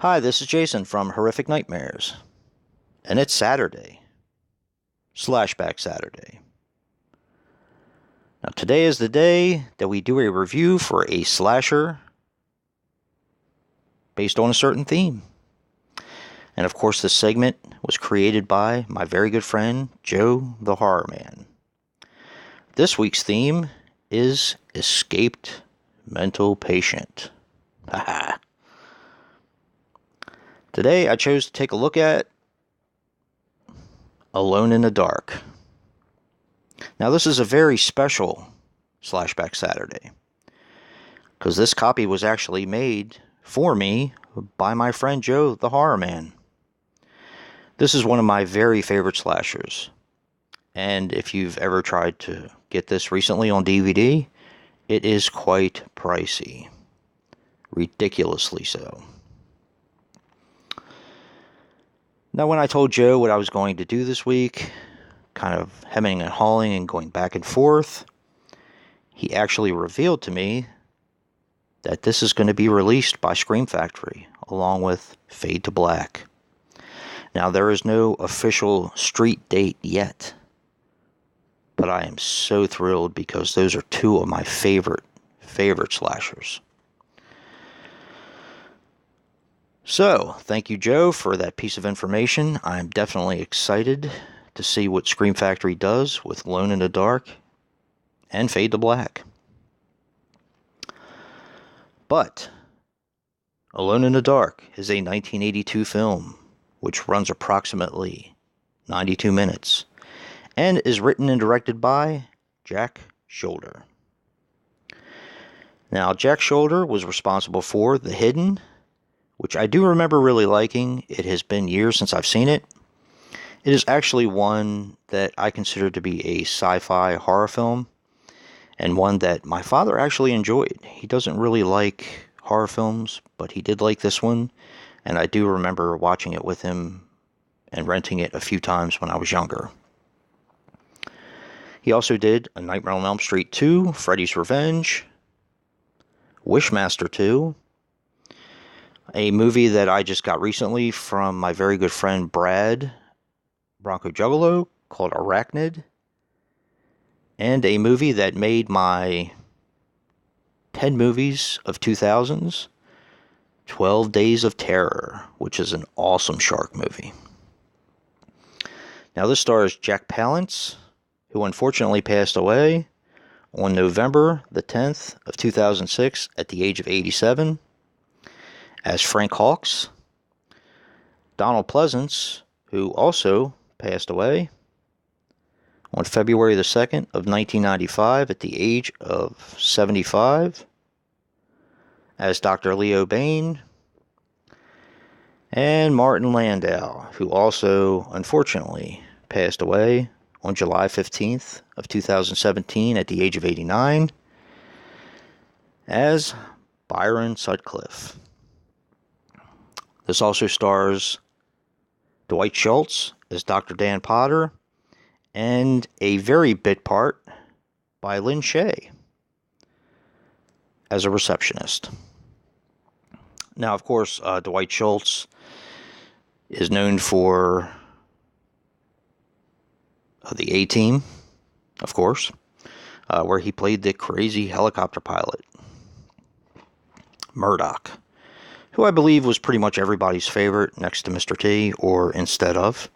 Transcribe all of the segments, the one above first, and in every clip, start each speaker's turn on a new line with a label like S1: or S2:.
S1: Hi, this is Jason from Horrific Nightmares, and it's Saturday, Slashback Saturday. Now, today is the day that we do a review for a slasher based on a certain theme. And of course, this segment was created by my very good friend, Joe the Horror Man. This week's theme is Escaped Mental Patient. Haha. Today, I chose to take a look at Alone in the Dark. Now, this is a very special Slashback Saturday, because this copy was actually made for me by my friend Joe, the Horror Man. This is one of my very favorite slashers, and if you've ever tried to get this recently on DVD, it is quite pricey. Ridiculously so. Now, when I told Joe what I was going to do this week, kind of hemming and hawing and going back and forth, he actually revealed to me that this is going to be released by Scream Factory, along with Fade to Black. Now, there is no official street date yet, but I am so thrilled because those are two of my favorite slashers. So, thank you, Joe, for that piece of information. I'm definitely excited to see what Scream Factory does with Alone in the Dark and Fade to Black. But Alone in the Dark is a 1982 film, which runs approximately 92 minutes, and is written and directed by Jack Sholder. Now, Jack Sholder was responsible for The Hidden, which I do remember really liking. It has been years since I've seen it. It is actually one that I consider to be a sci-fi horror film, and one that my father actually enjoyed. He doesn't really like horror films, but he did like this one, and I do remember watching it with him and renting it a few times when I was younger. He also did A Nightmare on Elm Street 2, Freddy's Revenge, Wishmaster 2, a movie that I just got recently from my very good friend Brad Bronco Juggalo called Arachnid, and a movie that made my 10 movies of 2000s, 12 Days of Terror, which is an awesome shark movie. Now, this stars Jack Palance, who unfortunately passed away on November the 10th of 2006 at the age of 87. As Frank Hawks, Donald Pleasance, who also passed away on February the 2nd of 1995 at the age of 75, as Dr. Leo Bain, and Martin Landau, who also unfortunately passed away on July 15th of 2017 at the age of 89, as Byron Sutcliffe. This also stars Dwight Schultz as Dr. Dan Potter, and a very bit part by Lynn Shay as a receptionist. Now, of course, Dwight Schultz is known for the A-Team, of course, where he played the crazy helicopter pilot, Murdoch, who I believe was pretty much everybody's favorite next to Mr. T, or instead of.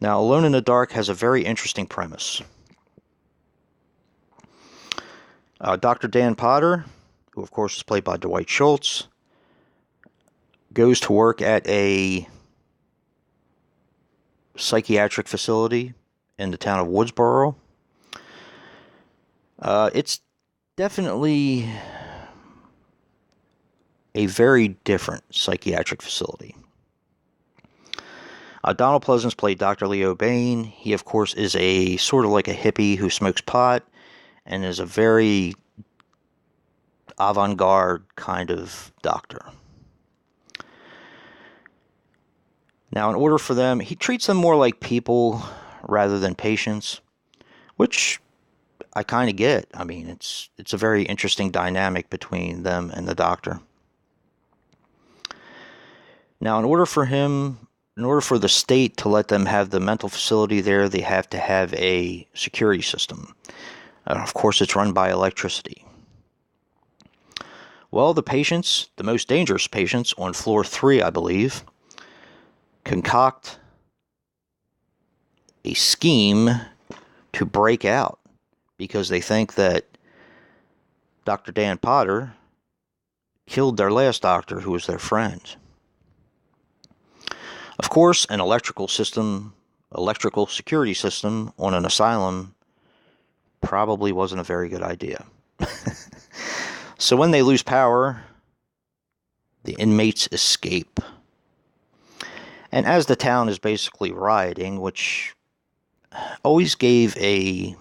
S1: Now, Alone in the Dark has a very interesting premise. Dr. Dan Potter, who of course is played by Dwight Schultz, goes to work at a psychiatric facility in the town of Woodsboro. It's definitely a very different psychiatric facility. Donald Pleasance played Dr. Leo Bain. He, of course, is a sort of like a hippie who smokes pot and is a very avant-garde kind of doctor. Now, in order for them, he treats them more like people rather than patients, which I kind of get. I mean, it's a very interesting dynamic between them and the doctor. Now, in order for the state to let them have the mental facility there, they have to have a security system. Of course, it's run by electricity. Well, the patients, the most dangerous patients on floor 3, I believe, concoct a scheme to break out because they think that Dr. Dan Potter killed their last doctor, who was their friend. Of course, an electrical security system on an asylum probably wasn't a very good idea. So when they lose power, the inmates escape. And as the town is basically rioting, which always gave a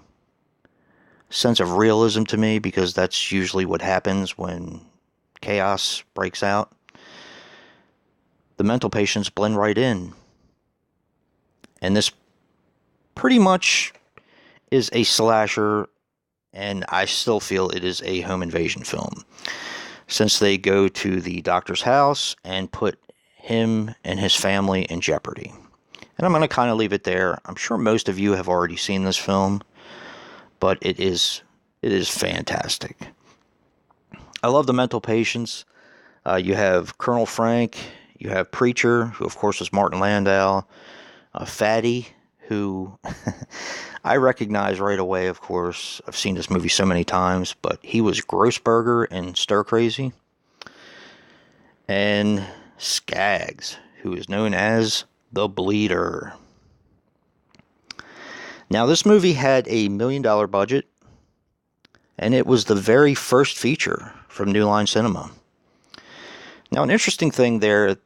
S1: sense of realism to me, because that's usually what happens when chaos breaks out, the mental patients blend right in. And this pretty much is a slasher, and I still feel it is a home invasion film, since they go to the doctor's house and put him and his family in jeopardy. And I'm going to kind of leave it there. I'm sure most of you have already seen this film, but it is fantastic. I love the mental patients. You have Colonel Frank, you have Preacher, who of course was Martin Landau, Fatty, who I recognize right away, of course. I've seen this movie so many times, but he was Grossberger in Stir Crazy. And Skaggs, who is known as the Bleeder. Now, this movie had a $1 million budget, and it was the very first feature from New Line Cinema. Now, an interesting thing there,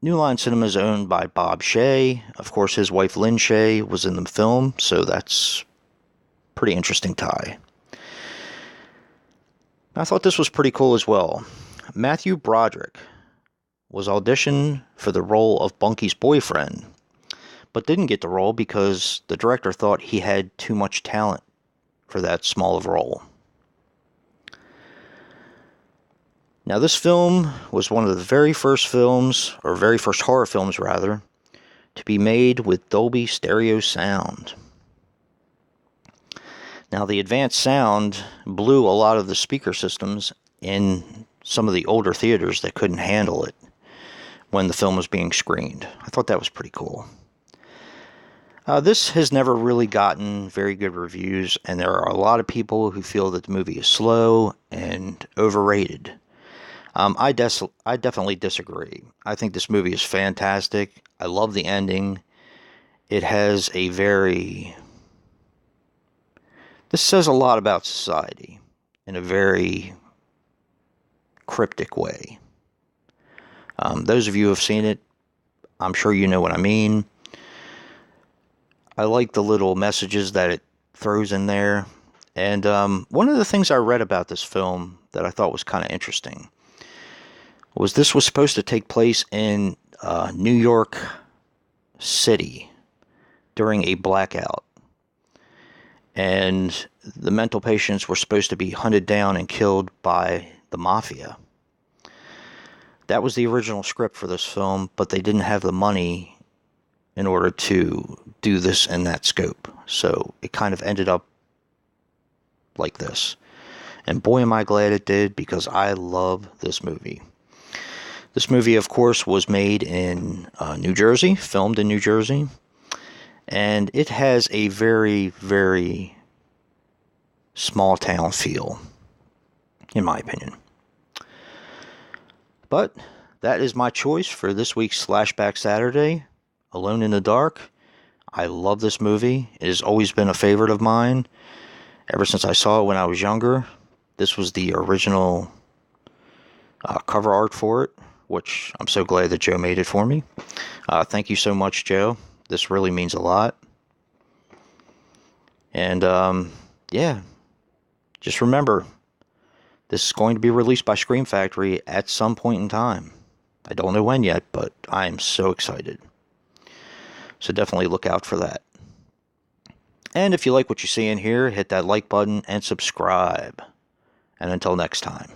S1: New Line Cinema is owned by Bob Shaye. Of course, his wife Lynn Shaye was in the film, so that's a pretty interesting tie. I thought this was pretty cool as well. Matthew Broderick was auditioned for the role of Bunky's boyfriend, but didn't get the role because the director thought he had too much talent for that small of a role. Now, this film was one of the very first films, or very first horror films rather, to be made with Dolby Stereo sound. Now, the advanced sound blew a lot of the speaker systems in some of the older theaters that couldn't handle it when the film was being screened. I thought that was pretty cool. This has never really gotten very good reviews, and there are a lot of people who feel that the movie is slow and overrated. I definitely disagree. I think this movie is fantastic. I love the ending. It has a this says a lot about society in a very cryptic way. Those of you who have seen it, I'm sure you know what I mean. I like the little messages that it throws in there. And one of the things I read about this film that I thought was kind of interesting was this was supposed to take place in New York City during a blackout. And the mental patients were supposed to be hunted down and killed by the mafia. That was the original script for this film, but they didn't have the money in order to do this in that scope. So it kind of ended up like this. And boy, am I glad it did, because I love this movie. This movie, of course, was made in New Jersey, filmed in New Jersey. And it has a very, very small town feel, in my opinion. But that is my choice for this week's Slashback Saturday, Alone in the Dark. I love this movie. It has always been a favorite of mine ever since I saw it when I was younger. This was the original cover art for it, which I'm so glad that Joe made it for me. Thank you so much, Joe. This really means a lot. And, yeah, Just remember, this is going to be released by Scream Factory at some point in time. I don't know when yet, but I am so excited. So definitely look out for that. And if you like what you see in here, hit that like button and subscribe. And until next time.